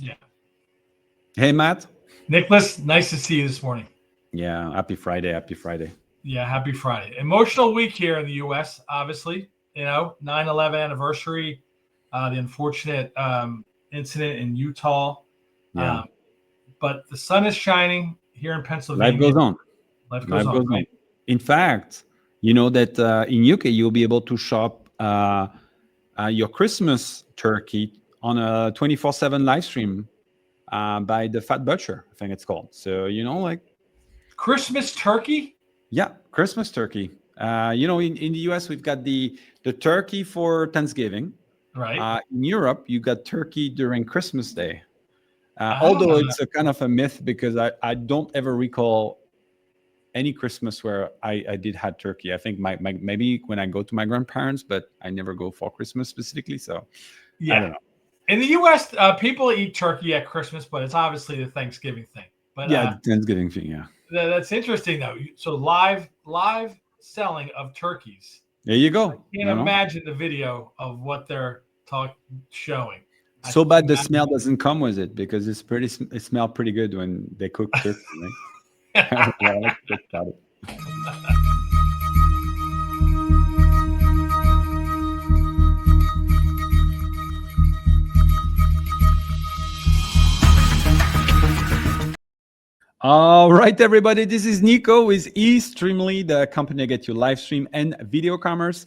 Yeah. Hey, Matt. Nicholas, nice to see you this morning. Yeah, happy Friday. Happy Friday. Yeah, happy Friday. Emotional week here in the U.S., obviously. 9/11 anniversary, the unfortunate incident in Utah. Yeah. But the sun is shining here in Life Pennsylvania. goes on. Life goes Life on, goes on. right? In fact, you know that in UK, you'll be able to shop your Christmas turkey on a 24/7 live stream by the Fat Butcher, I think it's called. So, like, Christmas turkey? yeah, Christmas turkey. In the US, we've got the turkey for Thanksgiving. Right. In Europe, you got turkey during Christmas Day. Although Ah, it's a kind of a myth because I don't ever recall any Christmas where I did had turkey. I think maybe when I go to my grandparents, but I never go for Christmas specifically. So I yeah. don't know. In the U.S., people eat turkey at Christmas, but it's obviously the Thanksgiving thing. But Yeah, the Thanksgiving thing. Yeah, that's interesting, though. So live selling of turkeys. there you I go. can't imagine the video of what they're showing. I So bad the cannot smell doesn't come with it because it smells pretty good when they cook turkey, right? imagine. Yeah, let's get started. All right, everybody. This is Nico with Extremely, the company that get you live stream and video commerce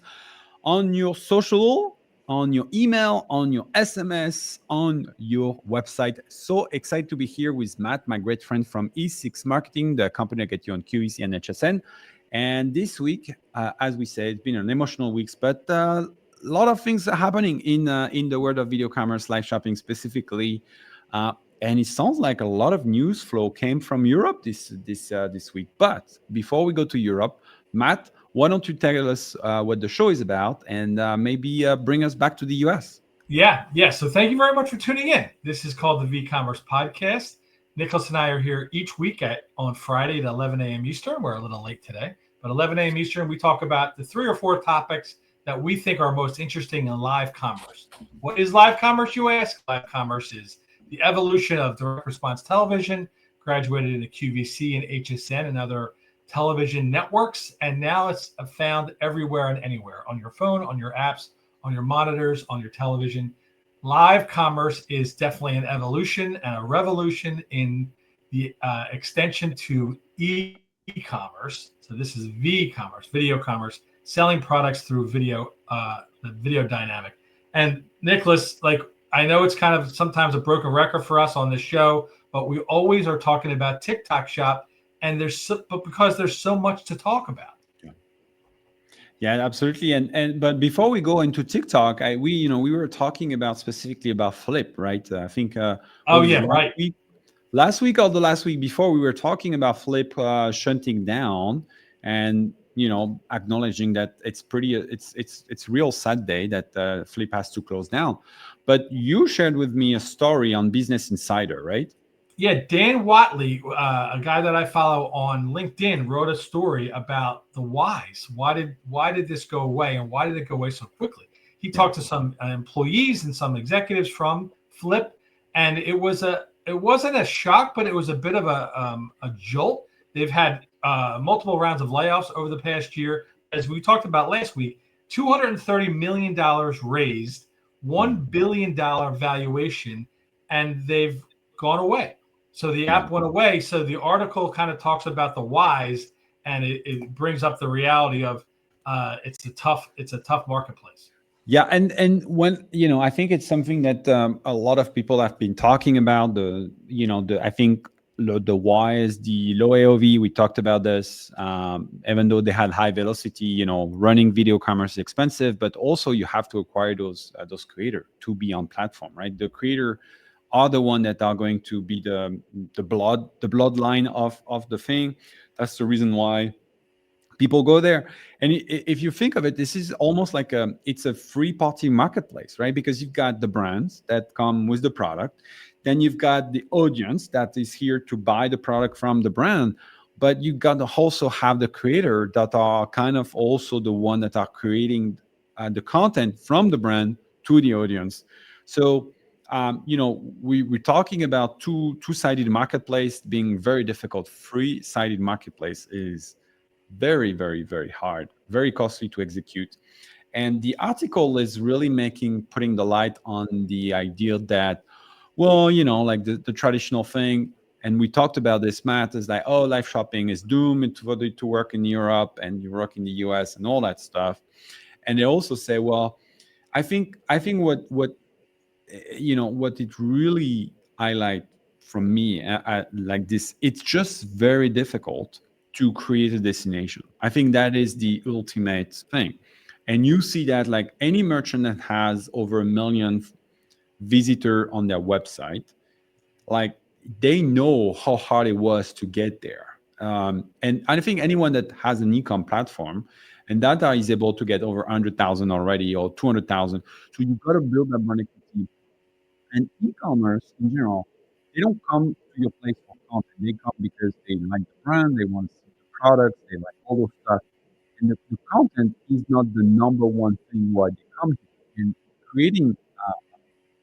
on your social, on your email, on your SMS, on your website. So excited to be here with Matt, my great friend from E6 Marketing, the company that get you on QEC and HSN. And this week, as we said, it's been an emotional week, but a lot of things are happening in the world of video commerce, live shopping specifically. And it sounds like a lot of news flow came from Europe this week. But before we go to Europe, Matt, why don't you tell us what the show is about and maybe bring us back to the US? Yeah. So thank you very much for tuning in. This is called the VCommerce Podcast. Nicholas and I are here each week on Friday at 11 a.m. Eastern. We're a little late today, but 11 a.m. Eastern, we talk about the 3 or 4 topics that we think are most interesting in live commerce. What is live commerce, you ask? Live commerce is the evolution of direct response television, graduated into QVC and HSN and other television networks, and now it's found everywhere and anywhere on your phone, on your apps, on your monitors, on your television. Live commerce is definitely an evolution and a revolution in the extension to e-commerce. So this is V-commerce, video commerce, selling products through video, the video dynamic. And Nicholas, like, I know it's kind of sometimes a broken record for us on this show, but we always are talking about TikTok Shop, and but because there's so much to talk about. Yeah, absolutely. But before we go into TikTok, we were talking about specifically about Flip, right? I think Oh yeah, right. Last week or the last week before, we were talking about Flip shunting down, and acknowledging that it's real sad day that Flip has to close down. But you shared with me a story on Business Insider, right? Yeah, Dan Watley, a guy that I follow on LinkedIn, wrote a story about the whys. Why did this go away, and why did it go away so quickly? He talked to some employees and some executives from Flip, and it wasn't a shock, but it was a bit of a jolt. They've had multiple rounds of layoffs over the past year, as we talked about last week. $230 million raised, $1 billion valuation, and they've gone away. So the app went away. So the article kind of talks about the whys, and it brings up the reality of it's a tough marketplace. Yeah, and when I think it's something that a lot of people have been talking about. I think the whys, the low AOV. We talked about this. Even though they had high velocity, running video commerce is expensive, but also you have to acquire those creators to be on platform, right? The creator are the one that are going to be the bloodline of the thing. That's the reason why people go there. And if you think of it, this is almost like it's a free party marketplace, right? Because you've got the brands that come with the product, then you've got the audience that is here to buy the product from the brand, but you got to also have the creator that are kind of also the one that are creating the content from the brand to the audience. So we're talking about two-sided marketplace being very difficult. Three-sided marketplace is very, very, very hard, very costly to execute. And the article is really putting the light on the idea that, well, like the traditional thing, and we talked about this, Matt, is like, oh, live shopping is doomed to work in Europe and you work in the US and all that stuff. And they also say, well, I think what it really highlight from me, like this, it's just very difficult to create a destination. I think that is the ultimate thing. And you see that like any merchant that has over 1 million visitor on their website, like they know how hard it was to get there. And I think anyone that has an e-com platform and data is able to get over 100,000 already or 200,000, so you've got to build that brand equity. And e-commerce in general, they don't come to your place for content. They come because they like the brand, they want to see the products, they like all those stuff. And the content is not the number one thing why they come here. And creating a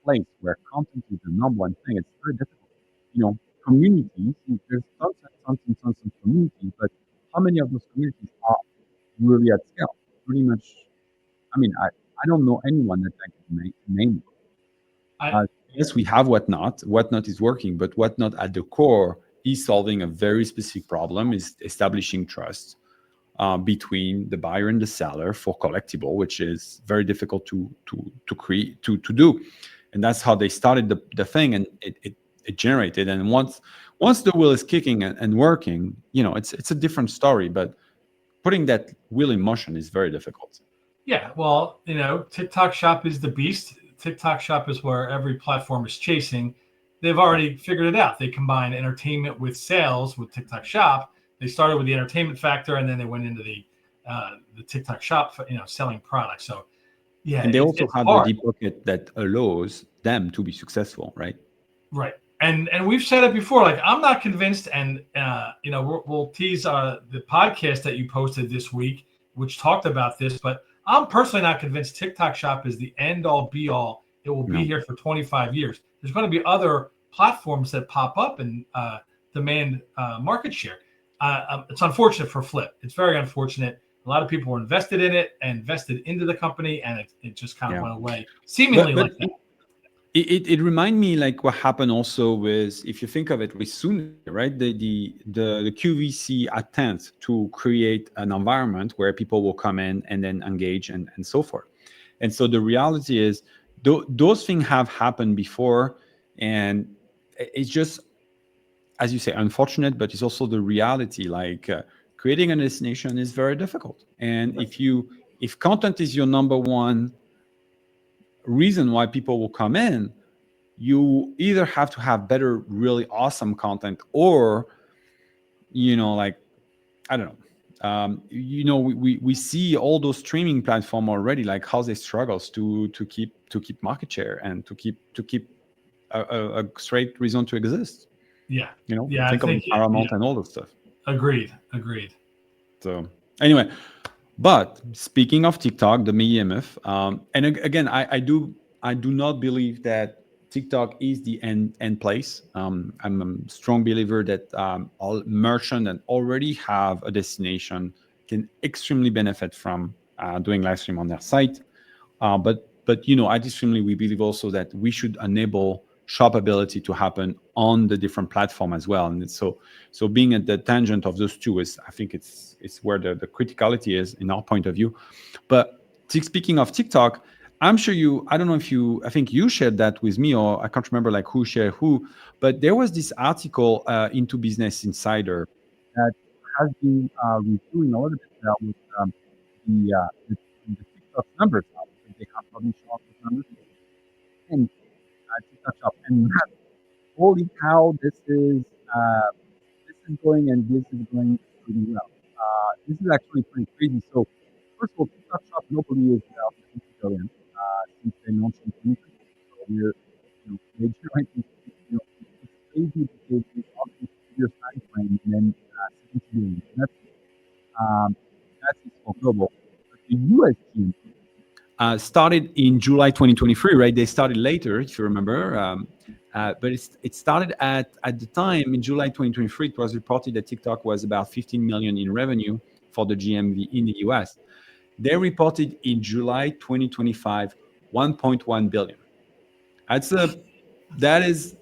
place where content is the number one thing, it's very difficult. Communities, there's tons of communities, but how many of those communities are really at scale? Pretty much, I don't know anyone that I can name. I Yes, we have Whatnot. Whatnot is working, but Whatnot at the core is solving a very specific problem, is establishing trust between the buyer and the seller for collectible, which is very difficult to create to do. And that's how they started the thing, and it generated. And once the wheel is kicking and working, it's a different story. But putting that wheel in motion is very difficult. Yeah, well, TikTok Shop is the beast. TikTok Shop is where every platform is chasing. They've already figured it out. They combine entertainment with sales with TikTok Shop. They started with the entertainment factor, and then they went into the TikTok Shop, selling products. So yeah, And they also it's have the hard, deep pocket that allows them to be successful, right? right? And we've said it before. Like I'm not convinced, and we'll tease the podcast that you posted this week, which talked about this, but I'm personally not convinced TikTok Shop is the end all be all. It will be No. here for 25 years. There's going to be other platforms that pop up and demand market share. It's unfortunate for Flip. It's very unfortunate. A lot of people were invested in it and invested into the company, and it just kind of went away, seemingly But like that. it remind me like what happened also with, if you think of it, with Soon, right? The QVC attempt to create an environment where people will come in and then engage and so forth. And so the reality is those things have happened before, and it's just, as you say, unfortunate, but it's also the reality. Like creating a destination is very difficult. And if content is your number one reason why people will come in, you either have to have better, really awesome content, or like, I don't know. We see all those streaming platform already, like how they struggles to keep market share and to keep a straight reason to exist. Yeah, yeah, I Think of think Paramount and all that stuff. agreed. So anyway, but speaking of TikTok, the MEMF, and again, I do not believe that TikTok is the end place. I'm a strong believer that all merchants that already have a destination can extremely benefit from doing live stream on their site. But additionally, we believe also that we should enable shoppability to happen on the different platform as well. And so being at the tangent of those two is, I think it's where the criticality is in our point of view. But speaking of TikTok, I'm sure I don't know if I think you shared that with me, or I can't remember like who shared who, but there was this article into Business Insider that has been reviewing a little bit about with the TikTok numbers now, because they have published all those numbers and TikTok shop. And holy cow, this is going, and this is going pretty well. This is actually pretty crazy. So first of all, TikTok shop globally is about 70 billion since they launched in 2020. So we're they generating, it's crazy because it's obviously 2 years time frame, and then 70 billion. That's it for global. But the US GMV started in July 2023, right? They started later, if you remember. But it started at the time in July 2023. It was reported that TikTok was about 15 million in revenue for the GMV in the US. They reported in July 2025 1.1 billion. That is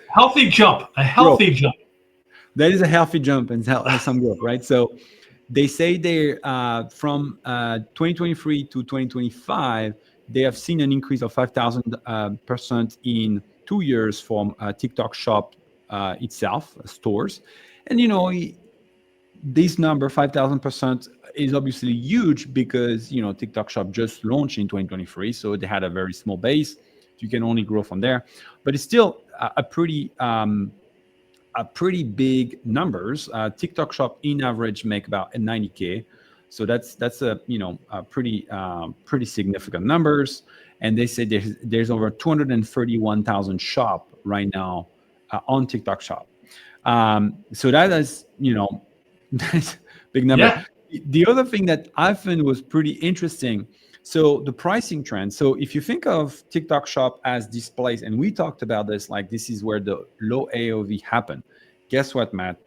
Healthy jump, a growth. healthy jump. That is a healthy jump and some growth, right? So they say they're from 2023 to 2025, they have seen an increase of 5,000% in 2 years from TikTok Shop itself, stores. And this number 5,000% is obviously huge because TikTok Shop just launched in 2023, so they had a very small base. You can only grow from there, but it's still a pretty big numbers. TikTok Shop in average make about 90K, so that's a pretty significant numbers. And they say there's over 231,000 shop right now on TikTok Shop. So that is that's a big number. Yeah. The other thing that I found was pretty interesting. So the pricing trend. So if you think of TikTok Shop as this place, and we talked about this, like this is where the low AOV happen. Guess what, Matt?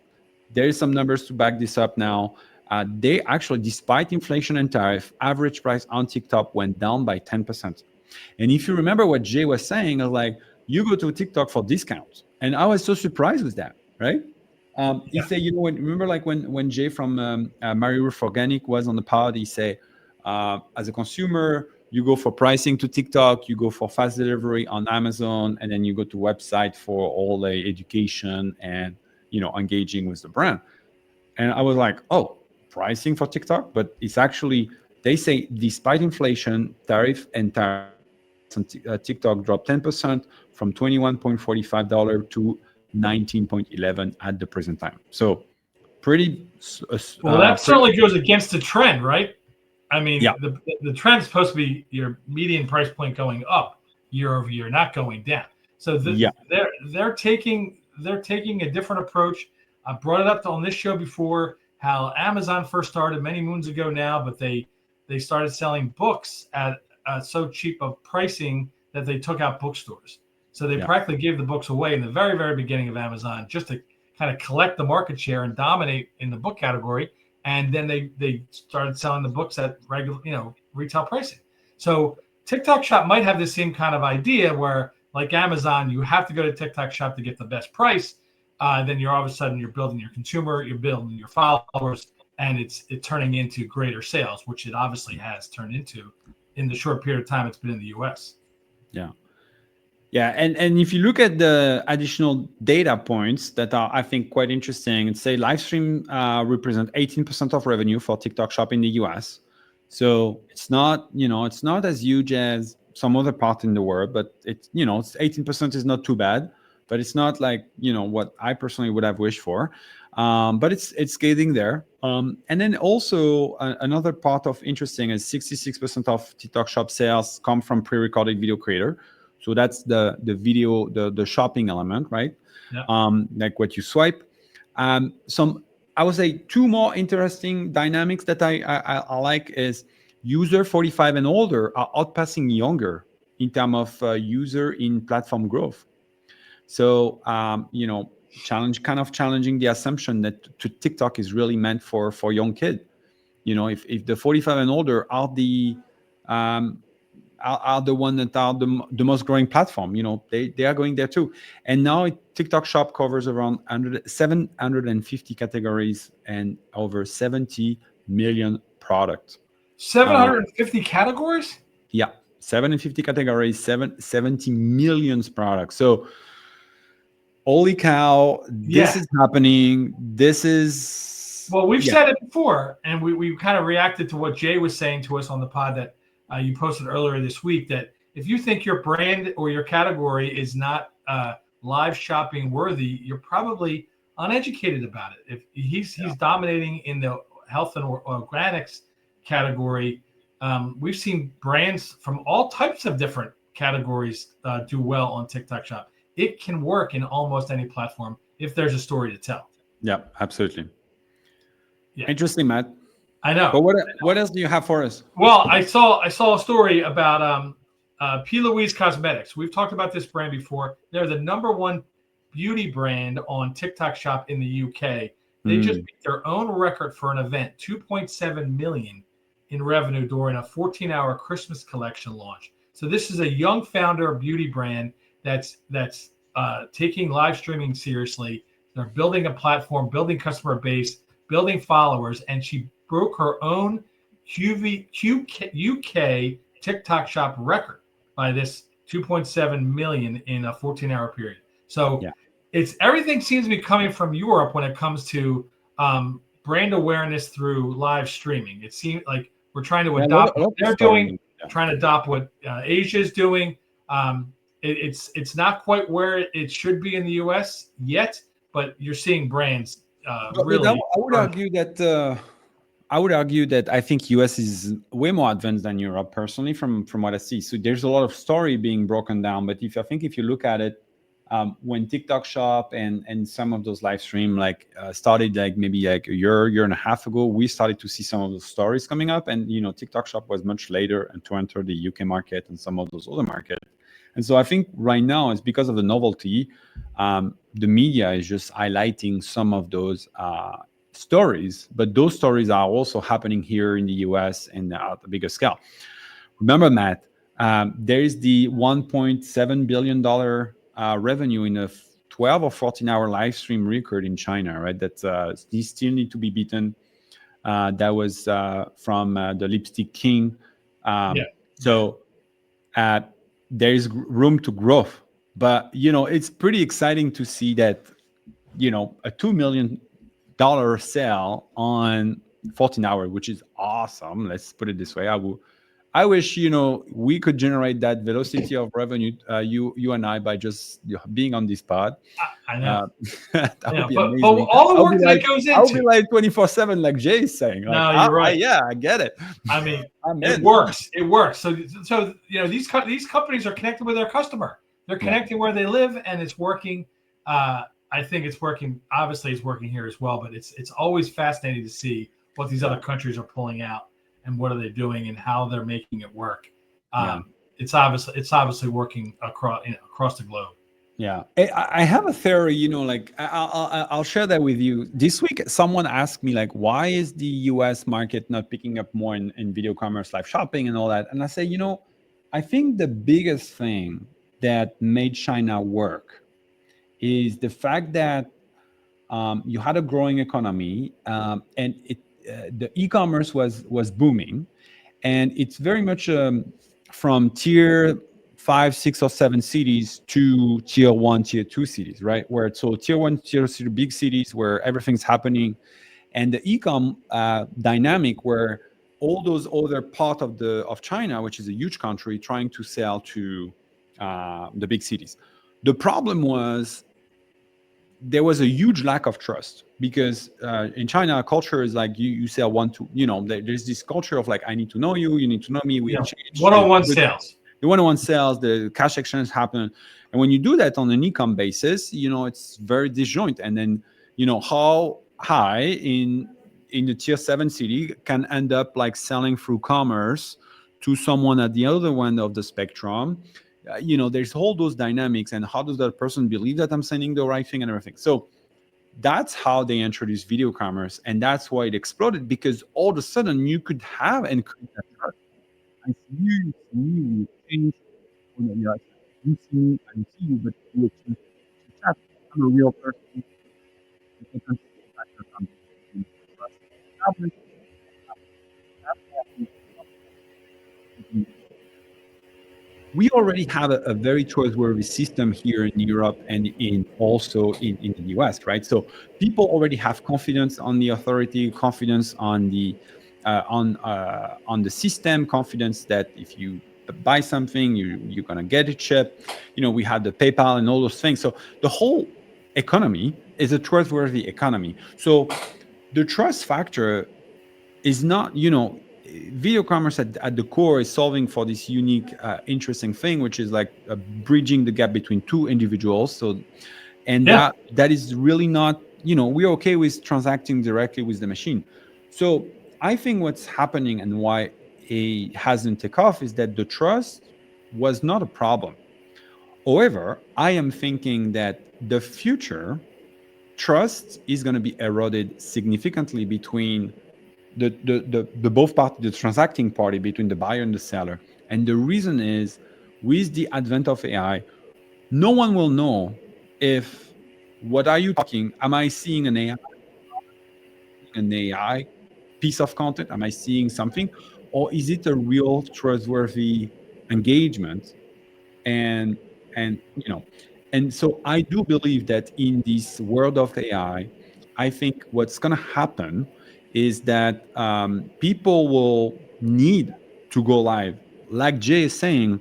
There is some numbers to back this up now. They actually, despite inflation and tariff, average price on TikTok went down by 10%. And if you remember what Jay was saying, I was like, you go to TikTok for discounts. And I was so surprised with that, right? He said, remember like when Jay from Mary Ruth Organic was on the pod, he said, as a consumer, you go for pricing to TikTok, you go for fast delivery on Amazon, and then you go to website for all the education and engaging with the brand. And I was like, oh, pricing for TikTok, but it's actually, they say despite inflation, tariff, TikTok dropped 10% from $21.45 to $19.11 at the present time. So pretty. Well, that certainly goes against the trend, right? I mean, the trend is supposed to be your median price point going up year over year, not going down. So they're taking a different approach. I brought it up on this show before how Amazon first started many moons ago now, but they started selling books at so cheap of pricing that they took out bookstores. So they practically gave the books away in the very, very beginning of Amazon just to kind of collect the market share and dominate in the book category. And then they started selling the books at regular, retail pricing. So TikTok Shop might have the same kind of idea where, like Amazon, you have to go to TikTok Shop to get the best price. Then you're all of a sudden you're building your consumer, you're building your followers, and it's turning into greater sales, which it obviously has turned into in the short period of time it's been in the US. Yeah, and if you look at the additional data points that are, I think, quite interesting, and say live stream represent 18% of revenue for TikTok Shop in the US. So it's not as huge as some other part in the world, but it's 18% is not too bad, but it's not like what I personally would have wished for. But it's getting there. And then also another part of interesting is 66% of TikTok Shop sales come from pre-recorded video creator. So that's the video, the shopping element, right? Yeah. Like what you swipe. Some, I would say, two more interesting dynamics that I like is user 45 and older are outpacing younger in terms of user in platform growth. So challenging the assumption that TikTok is really meant for young kid. If the 45 and older are the one that are the most growing platform, they are going there too. And now TikTok Shop covers around 750 categories and over 70 million products. 750 categories? Yeah, 750 categories, 70 million products. So holy cow, this is happening. This is... Well, we've said it before, and we kind of reacted to what Jay was saying to us on the pod that you posted earlier this week, that if you think your brand or your category is not live shopping worthy, you're probably uneducated about it. If he's dominating in the health and organics category, we've seen brands from all types of different categories do well on TikTok Shop. It can work in almost any platform if there's a story to tell. Yeah, absolutely. Yeah. Interesting, Matt. I know. But what else do you have for us? Well, I saw a story about P. Louise Cosmetics. We've talked about this brand before. They're the number one beauty brand on TikTok Shop in the UK. They just beat their own record for an event, 2.7 million in revenue during a 14-hour Christmas collection launch. So this is a young founder beauty brand that's taking live streaming seriously. They're building a platform, building customer base, building followers, and she broke her own UK TikTok Shop record by this 2.7 million in a 14-hour period. So it's everything seems to be coming from Europe when it comes to brand awareness through live streaming. It seems like we're trying to adopt what they're doing, trying to adopt what Asia is doing. It's not quite where it should be in the US yet, but you're seeing brands really. I would argue that I think US is way more advanced than Europe, personally, from what I see. So there's a lot of story being broken down. But if you look at it, when TikTok Shop and some of those live stream started maybe a year and a half ago, we started to see some of those stories coming up. And TikTok Shop was much later and to enter the UK market and some of those other markets. And so I think right now it's because of the novelty. The media is just highlighting some of those stories, but those stories are also happening here in the US and at a bigger scale. Remember, Matt, there is the $1.7 billion revenue in a 12 or 14-hour live stream record in China, right? That these still need to be beaten. That was from the Lipstick King. So there is room to grow, but it's pretty exciting to see that a $2 million sale on 14 hours, which is awesome. Let's put it this way. I wish we could generate that velocity of revenue, you and I, by just being on this pod. I know. That would be amazing. But all the work that goes into, I'll be like 24/7, like Jay is saying. No, you're right. I get it. I mean, it works. It works. So these companies are connected with their customer. They're connecting where they live, and it's working. I think it's working. Obviously, it's working here as well. But it's always fascinating to see what these other countries are pulling out and what are they doing and how they're making it work. It's obviously working across the globe. Yeah, I have a theory. I'll share that with you. This week, someone asked me why is the US market not picking up more in video commerce, live shopping, and all that? And I say, I think the biggest thing that made China work is the fact that you had a growing economy, and the e-commerce was booming, and it's very much from tier 5, 6, or 7 cities to tier 1, tier 2 cities, right? Where tier 1, tier 2 big cities where everything's happening, and the e-com dynamic where all those other part of China, which is a huge country, trying to sell to the big cities. The problem was there was a huge lack of trust, because in China, culture is you sell one to, there's this culture of I need to know you, you need to know me. We exchange one-on-one sales. The one-on-one sales, the cash exchange happen. And when you do that on an e-com basis, it's very disjoint. And then, how high in the tier 7 city can end up selling through commerce to someone at the other end of the spectrum. There's all those dynamics, and how does that person believe that I'm sending the right thing and everything. So that's how they introduced video commerce, and that's why it exploded, because all of a sudden you could have and create that trust. I see you change. You see me, I see you, but you change. I'm a real person. We already have a very trustworthy system here in Europe and also in the US, right? So people already have confidence on the authority, confidence on the system, confidence that if you buy something, you're gonna get it shipped. We have the PayPal and all those things. So the whole economy is a trustworthy economy. So the trust factor is not, video commerce at the core is solving for this unique, interesting thing, which is bridging the gap between two individuals. So, and that is really not, we're okay with transacting directly with the machine. So I think what's happening and why it hasn't taken off is that the trust was not a problem. However, I am thinking that the future trust is going to be eroded significantly between the both party, the transacting party, between the buyer and the seller. And the reason is, with the advent of AI, no one will know if what are you talking? Am I seeing an AI piece of content? Am I seeing something, or is it a real trustworthy engagement? And and so I do believe that in this world of I think what's going to happen is that people will need to go live, like Jay is saying.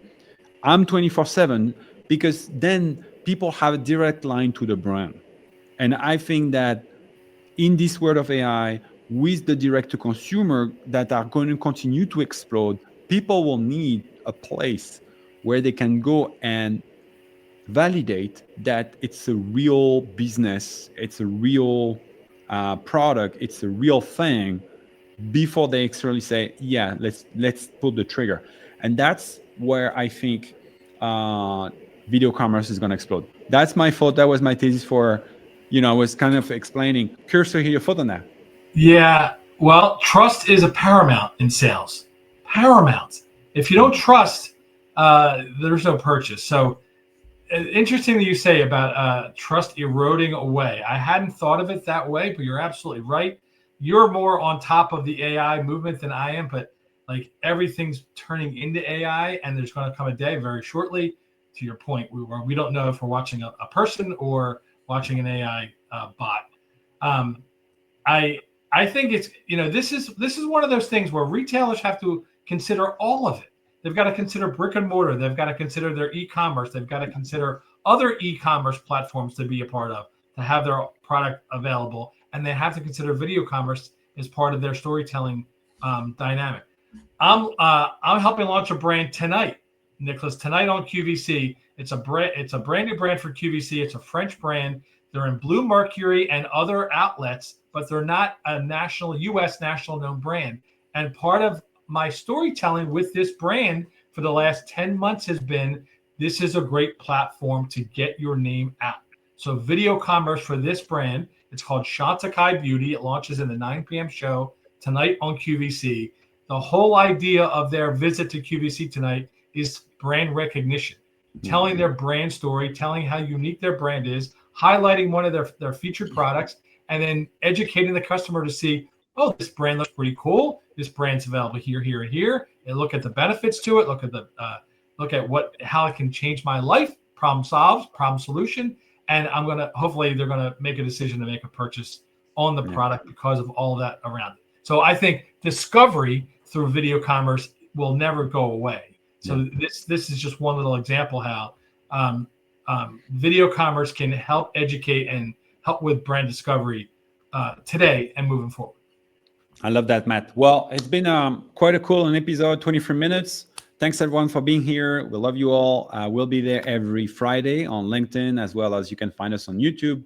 I'm 24/7, because then people have a direct line to the brand. And I think that in this world of AI, with the direct to consumer that are going to continue to explode, people will need a place where they can go and validate that it's a real business, it's a real product, it's a real thing, before they actually say, yeah, let's pull the trigger. And that's where I think video commerce is going to explode. That's my thought. That was my thesis for, I was kind of explaining. Curious to hear your thought on that. Yeah, well, trust is a paramount in sales. Paramount. If you don't trust, there's no purchase. So interesting that you say about trust eroding away. I hadn't thought of it that way, but you're absolutely right. You're more on top of the AI movement than I am, but like everything's turning into AI, and there's going to come a day very shortly, to your point, where we don't know if we're watching a person or watching an AI bot. Um, I I think it's, this is one of those things where retailers have to consider all of it. They've got to consider brick and mortar. They've got to consider their e-commerce. They've got to consider other e-commerce platforms to be a part of, to have their product available, and they have to consider video commerce as part of their storytelling dynamic. I'm helping launch a brand tonight, Nicholas. Tonight on QVC, it's a brand new brand for QVC. It's a French brand. They're in Blue Mercury and other outlets, but they're not a U.S. national known brand. And part of my storytelling with this brand for the last 10 months has been, this is a great platform to get your name out. So video commerce for this brand, it's called Chantecaille Beauty. It launches in the 9 p.m. show tonight on QVC. The whole idea of their visit to QVC tonight is brand recognition, telling their brand story, telling how unique their brand is, highlighting one of their featured products, and then educating the customer to see, oh, this brand looks pretty cool. This brand's available here, here, and here. And look at the benefits to it. Look at how it can change my life. Problem solved, problem solution. And hopefully they're gonna make a decision to make a purchase on the product because of all of that around it. So I think discovery through video commerce will never go away. So this is just one little example how video commerce can help educate and help with brand discovery today and moving forward. I love that, Matt. Well, it's been quite a cool episode, 23 minutes. Thanks, everyone, for being here. We love you all. We'll be there every Friday on LinkedIn, as well as you can find us on YouTube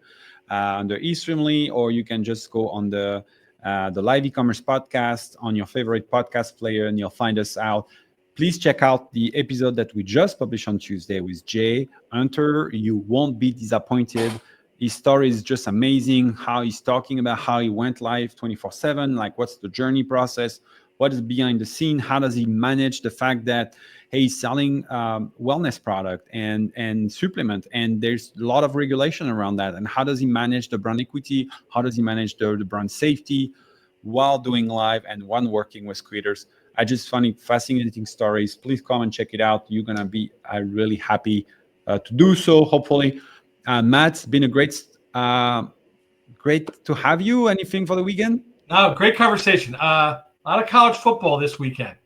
under eStreamly, or you can just go on the Live E-commerce podcast on your favorite podcast player, and you'll find us out. Please check out the episode that we just published on Tuesday with Jay Hunter. You won't be disappointed. His story is just amazing, how he's talking about how he went live 24/7, like what's the journey process, what is behind the scene, how does he manage the fact that, hey, he's selling wellness product and supplement, and there's a lot of regulation around that, and how does he manage the brand equity, how does he manage the brand safety while doing live and when working with creators. I just find it fascinating stories. Please come and check it out. You're going to be really happy to do so, hopefully. Matt, it's been great to have you. Anything for the weekend? Oh, great conversation. A lot of college football this weekend.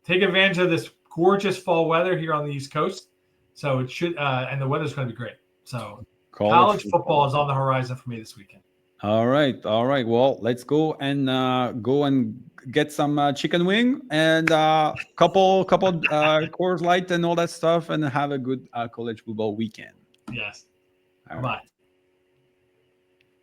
Take advantage of this gorgeous fall weather here on the East Coast. So it should, and the weather's going to be great. So college football is on the horizon for me this weekend. All right. Well, let's go and get some chicken wing and couple Coors Light and all that stuff, and have a good college football weekend. Yes. All right. Bye.